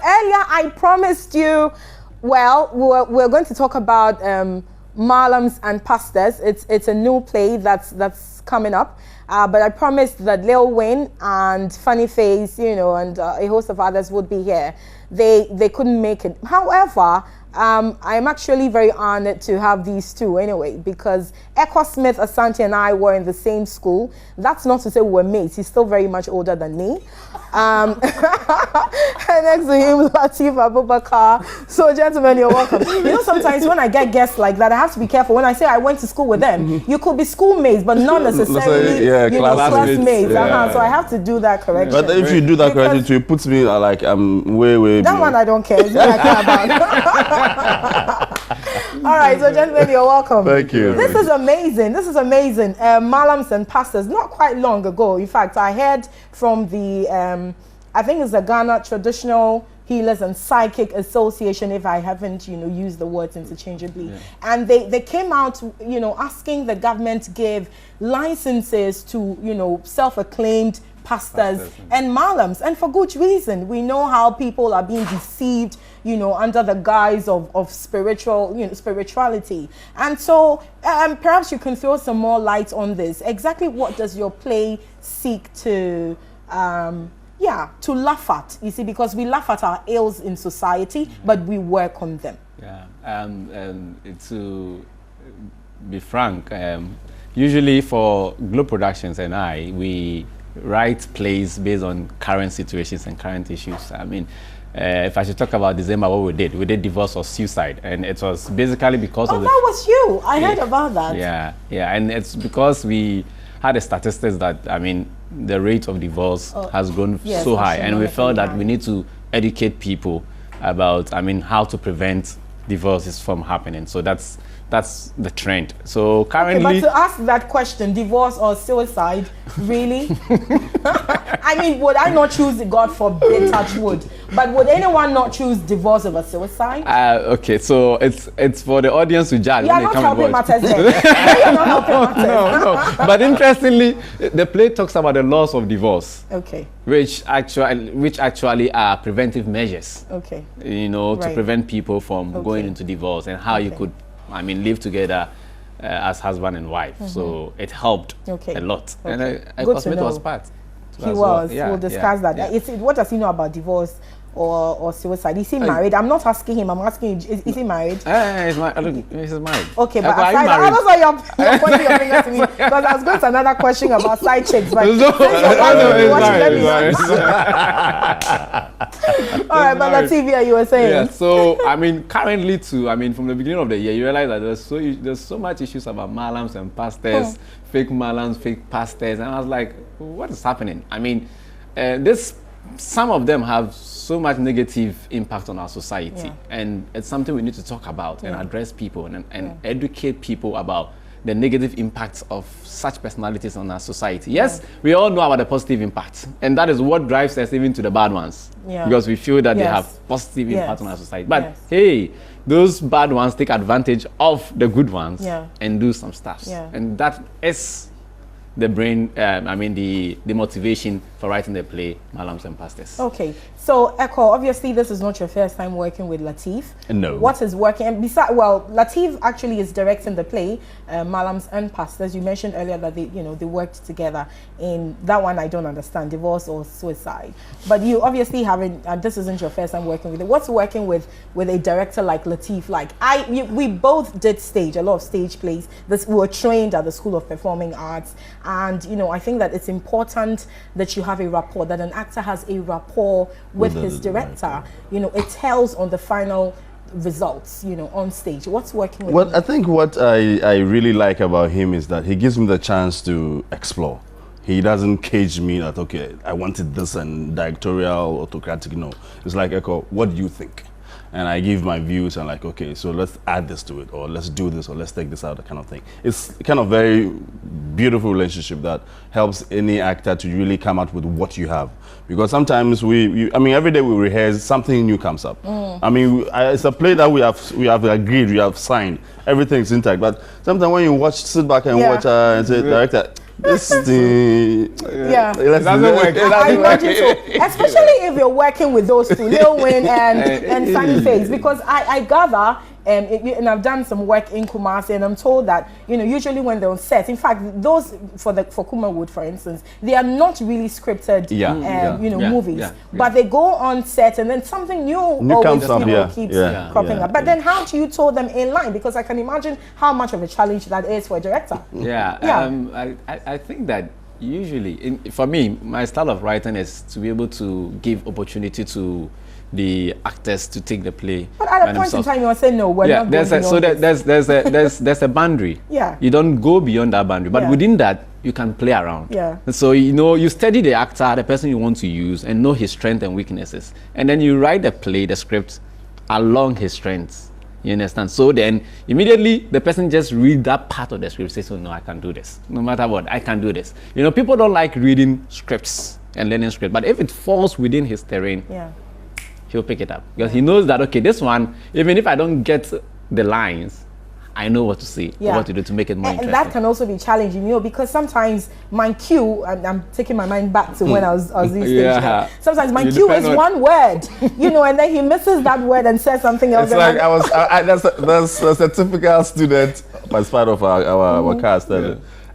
earlier I promised you, well, we're going to talk about Mallams and Pastors. It's a new play that's coming up. But I promised that Lil Wayne and Funny Face, you know, and a host of others would be here. They couldn't make it. However, I'm actually very honored to have these two anyway, because Echo Smith Asante and I were in the same school. That's not to say we were mates. He's still very much older than me. And next to him, Latif Abubakar. So, gentlemen, you're welcome. You know, sometimes when I get guests like that, I have to be careful. When I say I went to school with them, you could be schoolmates, but not necessarily classmates. Yeah. So I have to do that correction. But if you do that correction, it puts me like I'm way. That one I don't care. It's what I care about. All right, so gentlemen, you're welcome. Thank you. This is amazing. Mallams and Pastors, not quite long ago. In fact, I heard from the, I think it's the Ghana Traditional Healers and Psychic Association, if I haven't, you know, used the words interchangeably. Yeah. And they came out, you know, asking the government to give licenses to, you know, self-acclaimed pastors and Mallams, and for good reason. We know how people are being deceived, you know, under the guise of spirituality. And so perhaps you can throw some more light on this. Exactly what does your play seek to to laugh at? You see, because we laugh at our ills in society, but we work on them. Yeah, to be frank, usually for Globe Productions and we write plays based on current situations and current issues. I mean, if I should talk about December, what we did divorce or suicide, and it was basically because of that was you. I heard about that. Yeah, and it's because we had the statistics that, I mean, the rate of divorce has gone so high, and we felt that we need to educate people about, I mean, how to prevent divorces from happening. So that's the trend. So currently, but to ask that question, divorce or suicide, really? I mean, would I not choose, God forbid, touch wood, but would anyone not choose divorce over suicide? Okay, so it's for the audience to judge. You are not helping matters then. You're not helping matters. No. But interestingly, the play talks about the laws of divorce. Okay. Which actually are preventive measures. Okay. You know, to prevent people from going into divorce, and how you could, I mean, live together as husband and wife. So it helped a lot. And Echo Smith was part. He was. Yeah, we'll discuss that. Yeah. What does he know about divorce or suicide? Is he married? I'm not asking him. I'm asking you, is he married? He's married. Okay, but aside, that's why you're pointing your finger to me, because I was going to another question about side chicks. But all right, but the TV you were saying. Yeah, so I mean, currently too, I mean, from the beginning of the year, you realize that there's so much issues about Mallams and pastors, fake Mallams, fake pastors, and I was like, what is happening? I mean, some of them have so much negative impact on our society, and it's something we need to talk about and address people and educate people about the negative impacts of such personalities on our society. Yes, we all know about the positive impacts, and that is what drives us even to the bad ones, because we feel that they have positive impact on our society. But hey, those bad ones take advantage of the good ones and do some stuff, and that is the brain, the motivation for writing the play Mallams and Pastors. Okay, so Echo, obviously this is not your first time working with Latif. No. What is working? And besides, well, Latif actually is directing the play Mallams and Pastors. You mentioned earlier that they worked together in that one. I don't understand, divorce or suicide. But you obviously haven't. This isn't your first time working with it. What's working with a director like Latif? Like we both did a lot of stage plays. We were trained at the School of Performing Arts. And, you know, I think that it's important that you have a rapport, that an actor has a rapport with his director. You know, it tells on the final results, you know, on stage. What's working with him? I think what I really like about him is that he gives me the chance to explore. He doesn't cage me that, okay, I wanted this and directorial, autocratic. No. It's like, Echo, what do you think? And I give my views and like, okay, so let's add this to it, or let's do this, or let's take this out, that kind of thing. It's kind of very beautiful relationship that helps any actor to really come out with what you have. Because sometimes every day we rehearse, something new comes up. I mean, it's a play that we have agreed, we have signed, everything's intact. But sometimes when you sit back and watch and say, director, This thing. Yeah. It doesn't work. I imagine so, especially if you're working with those two, Lil Wayne and Funny Face, because I gather, and I've done some work in Kumasi, and I'm told that usually when they're on set, in fact, those for Kumawood, for instance, they are not really scripted, movies, but they go on set, and then something new always keeps cropping up. But then, how do you toe them in line? Because I can imagine how much of a challenge that is for a director. I think that usually, for me, my style of writing is to be able to give opportunity to the actors to take the play. But at a point in time, you are saying no. We're not going there's a boundary. Yeah. You don't go beyond that boundary, but within that, you can play around. Yeah. And so you study the actor, the person you want to use, and know his strengths and weaknesses, and then you write the play, the script, along his strengths. You understand? So then immediately the person just read that part of the script, says, "Oh no, I can do this. No matter what, I can do this." People don't like reading scripts and learning script, but if it falls within his terrain, he'll pick it up because he knows that, okay, this one, even if I don't get the lines, I know what to say, or what to do to make it more interesting. And that can also be challenging, because sometimes my cue, and I'm taking my mind back to when I was in stage. Sometimes my cue is one word, and then he misses that word and says something else. It's like that's a typical student as part of our cast.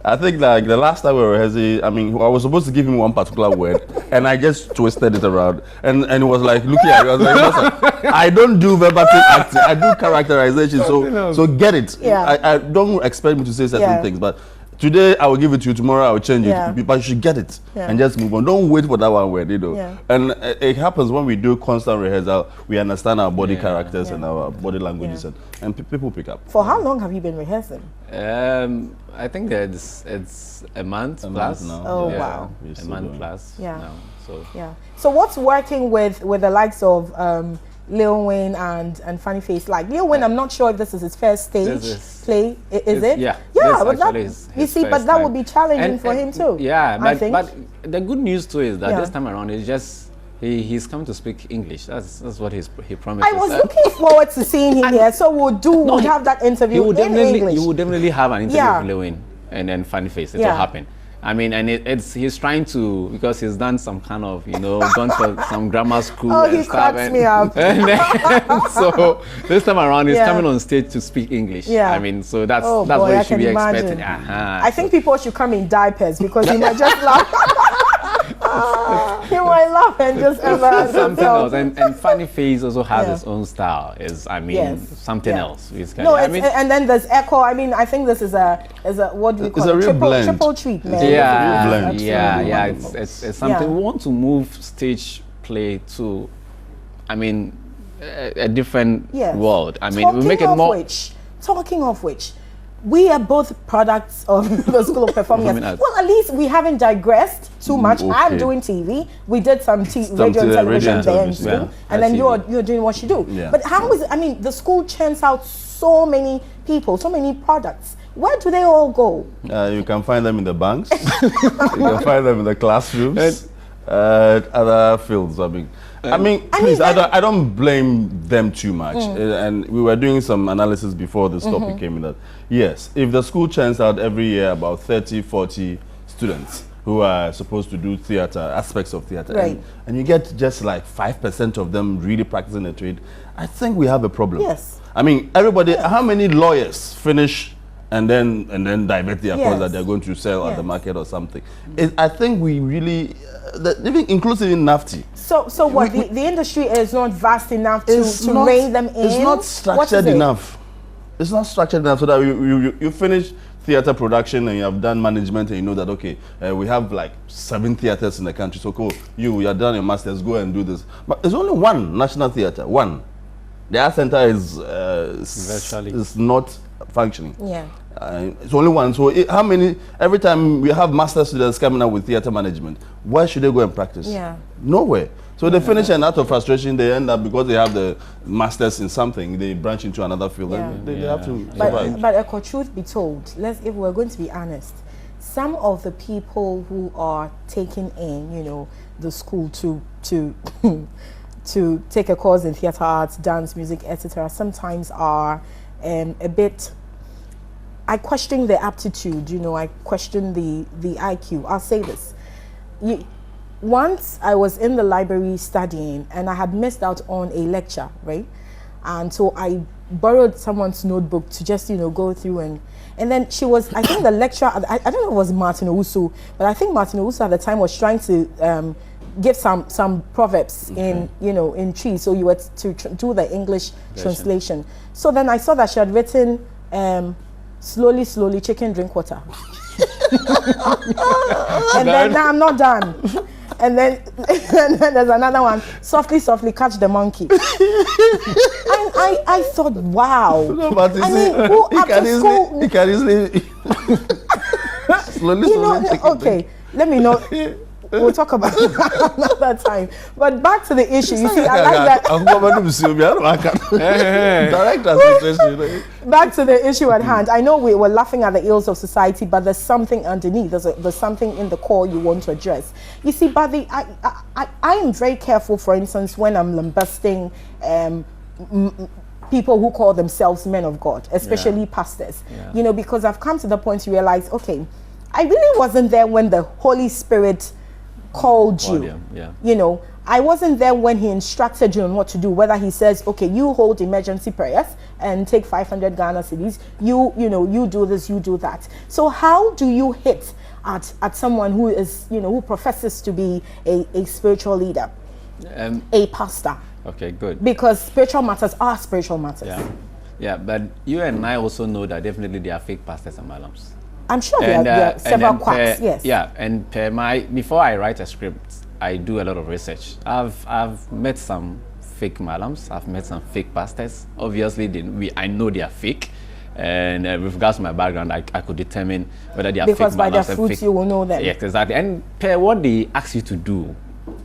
I think like the last time we were rehearsing, I was supposed to give him one particular word, and I just twisted it around, and it was like looking at me. I was like, listen, I don't do verbatim acting, I do characterization. So get it. I don't expect me to say certain things, but today I will give it to you. Tomorrow I will change it. But you should get it and just move on. Don't wait for that one word, And it happens when we do constant rehearsal. We understand our body characters and our body languages, and people pick up. For how long have you been rehearsing? I think that it's a month plus now. Oh wow, a month plus now. So what's working with the likes of Lil Wayne and Funny Face? Like Lil Wayne, I'm not sure if this is his first stage play. Is it? Yeah. But that would be challenging for him too. Yeah, but the good news too is that this time around it's just he's come to speak English. That's what he promised. I was looking forward to seeing him here, so we'll have that interview in English. You would definitely have an interview with Lil Wayne and then Funny Face. It will happen. And he's trying to, because he's done some kind of, gone for some grammar school and stuff. Cracks me up. So this time around, he's coming on stage to speak English. So that's what you should be expecting. I think people should come in diapers because he might just laugh. He might laugh and just something else. And Funny Face also has his own style. Something else. And then there's Echo. I think this is a what do we call it? Triple treatment. It's something. We want to move stage play to, a different world. We make it more. Talking of which, we are both products of the School of Performing Arts. Well, at least we haven't digressed too much. Okay. I'm doing TV. We did some radio and television there, and then you're doing what you do. Yeah. But how is it? The school churns out so many people, so many products. Where do they all go? You can find them in the banks. You can find them in the classrooms, other fields. Please, I don't blame them too much. And we were doing some analysis before this topic came in that, yes, if the school churns out every year about 30, 40 students who are supposed to do theater, aspects of theater, and you get just like 5% of them really practicing the trade, I think we have a problem. Yes. Everybody, how many lawyers finish and then divert their course that they're going to sell at the market or something? I think we really, even inclusive in NAFTI. So what, the industry is not vast enough to rein them in? It's not structured enough. It's not structured enough so that you finish theater production and you have done management and you know that, okay, we have like 7 theaters in the country, so cool, you are done your masters, go and do this. But there's only one national theater, one. The art center is not functioning. Yeah. It's only one. So how many, every time we have master students coming up with theater management, where should they go and practice? Yeah. Nowhere. So they finish and out of frustration, they end up, because they have the masters in something, they branch into another field. And they have to survive. But truth be told, if we're going to be honest, some of the people who are taking in, the school to to take a course in theater arts, dance, music, etc., sometimes are a bit, I question the aptitude, I question the IQ. I'll say this. Once I was in the library studying and I had missed out on a lecture, right? And so I borrowed someone's notebook to just, go through and then she was, I think the lecturer, I don't know if it was Martin Owusu, but I think Martin Owusu at the time was trying to give some proverbs in trees. So you were to do the English translation. So then I saw that she had written, slowly, slowly, chicken drink water. And then now I'm not done. And then there's another one, softly, softly, catch the monkey. And I thought, wow. No, but I mean, who after school? He can easily slowly, okay, let me know. We'll talk about that another time. But back to the issue. You see, I like that. Back to the issue at hand. I know we were laughing at the ills of society, but there's something underneath. There's something in the core you want to address. You see, but I am very careful, for instance, when I'm lambasting people who call themselves men of God, especially pastors. Yeah. Because I've come to the point to realize, okay, I really wasn't there when the Holy Spirit called you. Yeah. I wasn't there when he instructed you on what to do, whether he says, okay, you hold emergency prayers and take 500 Ghana cedis, you do this, you do that. So how do you hit at someone who is, who professes to be a spiritual leader, a pastor? Okay, good. Because spiritual matters are spiritual matters. Yeah, but you and I also know that definitely there are fake pastors and Mallams. I'm sure there are several quacks, yes. Yeah, and before I write a script, I do a lot of research. I've met some fake Mallams, I've met some fake pastors. Obviously, I know they are fake. And with regards to my background, I could determine whether they are because fake by their Mallams fruits fake. You will know them. Yes, exactly. And per what they ask you to do,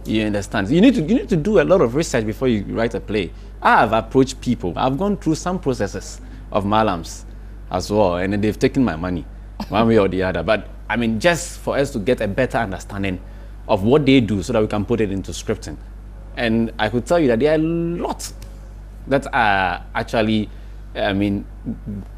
you understand. You need to do a lot of research before you write a play. I have approached people. I've gone through some processes of Mallams as well, and they've taken my money one way or the other. But I mean, just for us to get a better understanding of what they do so that we can put it into scripting. And I could tell you that there are a lot that are actually,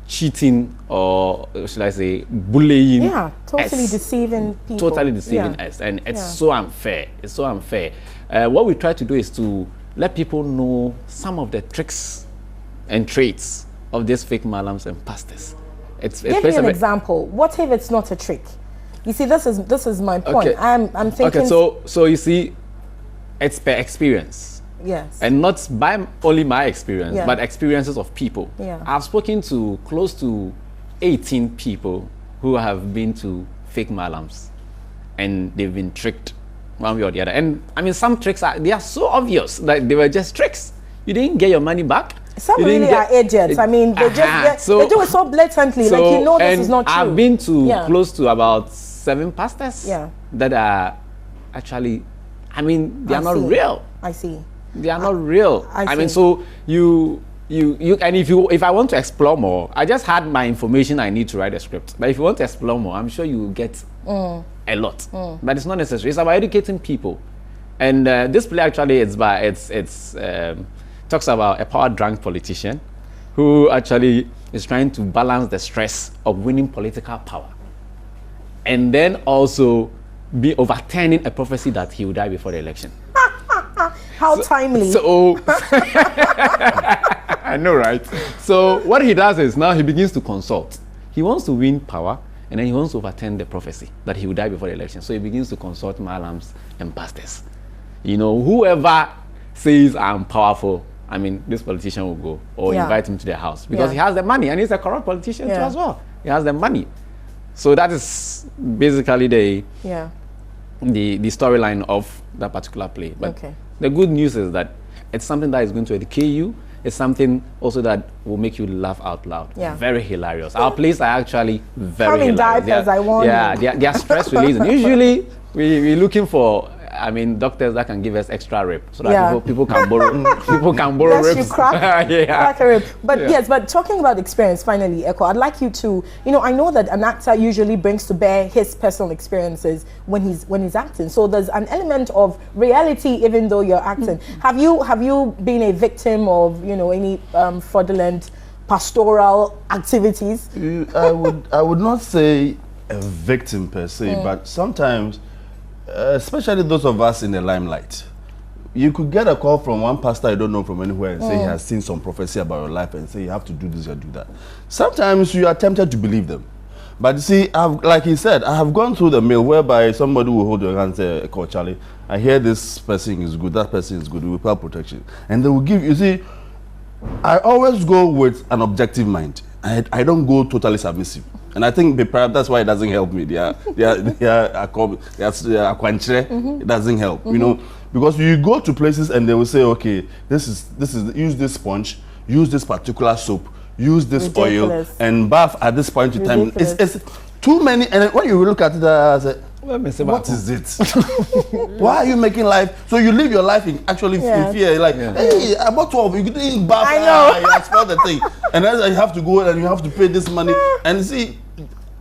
cheating, or should I say, bullying. Yeah, totally deceiving people. Totally deceiving us. And it's so unfair. It's so unfair. What we try to do is to let people know some of the tricks and traits of these fake Mallams and pastors. Give me an example. What if it's not a trick? You see, this is my point. Okay. I'm thinking. Okay, so you see, it's per experience. Yes. And not by only my experience, but experiences of people. Yeah. I've spoken to close to 18 people who have been to fake Mallams, and they've been tricked one way or the other. And I mean, some tricks they are so obvious that they were just tricks. You didn't get your money back. Some really are idiots. I mean, they they do it so blatantly, like this is not true. I've been to close to about 7 pastors that are actually, I mean, they are not real. I see. They are not real. I mean, so you and if I want to explore more, I just had my information I need to write a script. But if you want to explore more, I'm sure you will get a lot. But it's not necessary. It's about educating people. And this play actually talks about a power-drunk politician who actually is trying to balance the stress of winning political power, and then also be overturning a prophecy that he will die before the election. How timely. So I know, right? So what he does is now he begins to consult. He wants to win power, and then he wants to overturn the prophecy that he will die before the election. So he begins to consult Mallams and pastors. Whoever says I'm powerful, I mean, this politician will go or invite him to their house because he has the money, and he's a corrupt politician too as well. He has the money. So that is basically the storyline of that particular play. But the good news is that it's something that is going to educate you. It's something also that will make you laugh out loud. Very hilarious. Our plays are actually very hilarious. Diapers, I want. They are stress releasing. Usually we're looking for, doctors that can give us extra rib so that people can borrow ribs. Crack a rib. But yes, but talking about experience, finally, Echo, I'd like you to, I know that an actor usually brings to bear his personal experiences when he's acting. So there's an element of reality even though you're acting. Have you been a victim of, any fraudulent pastoral activities? I would not say a victim per se, but sometimes, especially those of us in the limelight, you could get a call from one pastor you don't know from anywhere and say he has seen some prophecy about your life and say you have to do this or do that. Sometimes you are tempted to believe them. But you see, like he said, I have gone through the mail whereby somebody will hold your hand and say, "Call Charlie, I hear this person is good, that person is good, we will protection." And they will give, you see, I always go with an objective mind. I don't go totally submissive. And I think perhaps that's why it doesn't help me. It doesn't help, you know, because you go to places and they will say, okay, this is use this sponge, use this particular soap, use this oil, and bath at this point in time. It's too many. And when you look at it, I say, what is it? Why are you making life? So you live your life in actually fear. Like, hey, about 12, you didn't bath. I know. You expel the thing, and then you have to go and you have to pay this money. And see,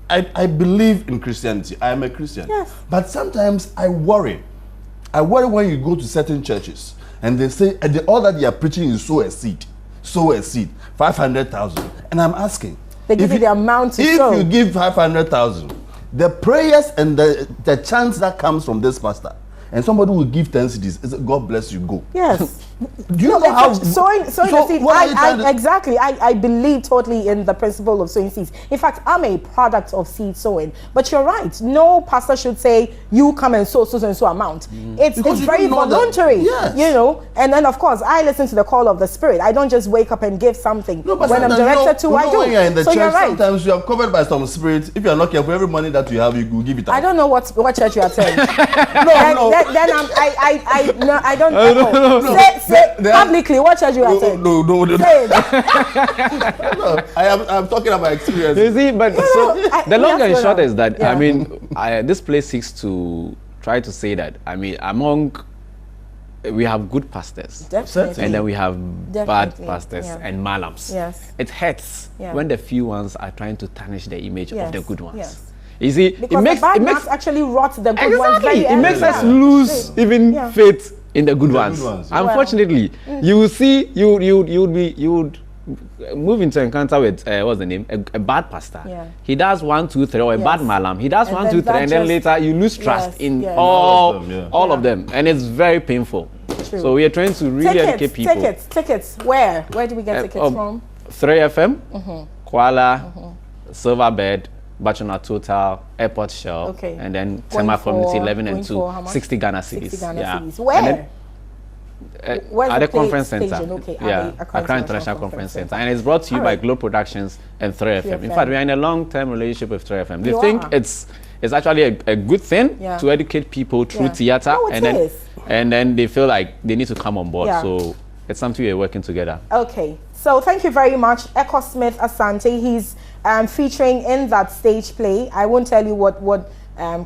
I believe in Christianity. I am a Christian. Yes. But sometimes I worry. I worry when you go to certain churches and they say all that they are preaching is sow a seed, 500,000, and I'm asking. They give you the amount to sow. If you give 500,000, the prayers and the chants that comes from this pastor, and somebody will give 10 CDs, is God bless you, go. Yes. Do you know how sowing the seed? Exactly. I believe totally in the principle of sowing seeds. In fact, I'm a product of seed sowing. But you're right. No pastor should say you come and sow so and so amount. It's very voluntary. Yes. You know. And then of course I listen to the call of the Spirit. I don't just wake up and give something. No, but when I'm directed to, I do. When you're in the so church, you're right. sometimes you are covered by some spirit. If you're not careful, every money that you have, you will give it out. I don't know what church you attend. No. Then I don't know. Say publicly. What church you attend? No. Say it. No, I'm talking about experience. You see, but the long and short is that, Yeah. I mean, this place seeks to try to say that, I mean, we have good pastors. Definitely. And then we have bad Definitely. pastors and Mallams. Yes. It hurts when the few ones are trying to tarnish the image of the good ones. Yes. You see, Because the bad ones actually rot the good ones. exactly. Very It makes early. us lose even faith in the good ones. ones. Unfortunately, you will see, you would move into encounter with what's the name? A bad pastor. Yeah. He does 1, 2, 3, or a bad malam. He does And 1, then 2, 3, that and then just- later you lose trust in yes. all All of them, and it's very painful. True. So we are trying to really educate people. Tickets. Where do we get tickets from? 3FM, Kuala, Silverbed, Bachana Total, Airport Shell, Okay. and then Going Tema Community for- 11 and going 2, for how much? 60 Ghana cedis. 60 Ghana Yeah. cedis. Where? And then, Where's at the the conference station? center. Okay, Yeah, Accra International Conference Center. And it's brought to you by Globe Productions and 3FM. In fact, we are in a long-term relationship with 3FM. They You think are. it's actually a good thing to educate people through theater, No, it is. and then they feel like they need to come on board. Yeah. So it's something we're working together. Okay, so thank you very much, Echo Smith Asante. He's featuring in that stage play. I won't tell you what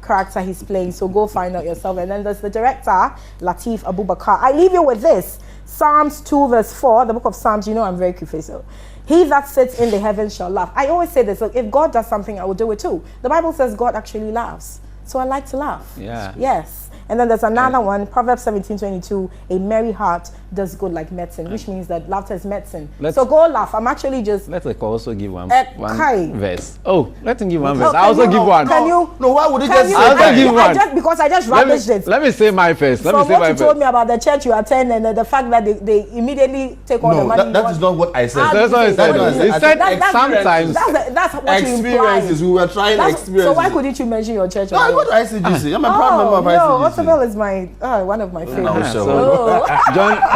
character he's playing, so go find out yourself. And then there's the director, Lateef Abubakar. I leave you with this. Psalms 2 verse 4, the book of Psalms, you know I'm very curious. So, he that sits in the heavens shall laugh. I always say this, look, if God does something, I will do it too. The Bible says God actually laughs. So I like to laugh. Yeah. Yes. And then there's another one, Proverbs 17:22, a merry heart does good like medicine, which means that laughter is medicine. So go laugh. I'm actually just... Let us also give one Kai. verse. Oh, let him give one verse. Oh, I also give one. Can you? No, why would he Can just you? say I'll that? give one. Because I just rubbished it. Let me say my first. Let me From say what my you first. told me about the church you attend and the fact that they immediately take all the No, money. that is not what I said. That's what he said. What did you He say? said That's- sometimes. That's what you implied. Experiences, we were trying experiences. So why couldn't you mention your church? No, I go to ICGC. I'm a proud member of no, ICGC. Ottaville is my one of my favorites. sure. So,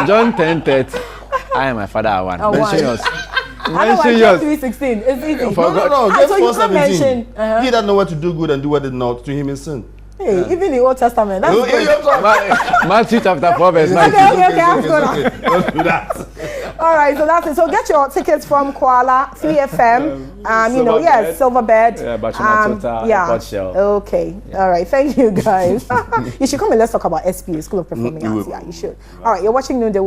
John 10:30. I and my father are one. One. Mention yours. Otherwise, Mention yours. 3:16. It's easy. No, Ah, just so you can't 4:17. mention. He that know what to do good and do what is not, to him is sin. Hey, even the Old Testament. That's Oh, good. Matthew chapter 4 verse 19. Okay, I'm gonna. Don't do that. All right, so that's it. So get your tickets from Kuala 3FM. You know, yes, Silverbed. Yeah, Bachana Total, Airport Shell. Okay. All right. Thank you, guys. You should come and let's talk about SPA, School of Performing Arts. Yeah, you should. All right. You're watching NewDay.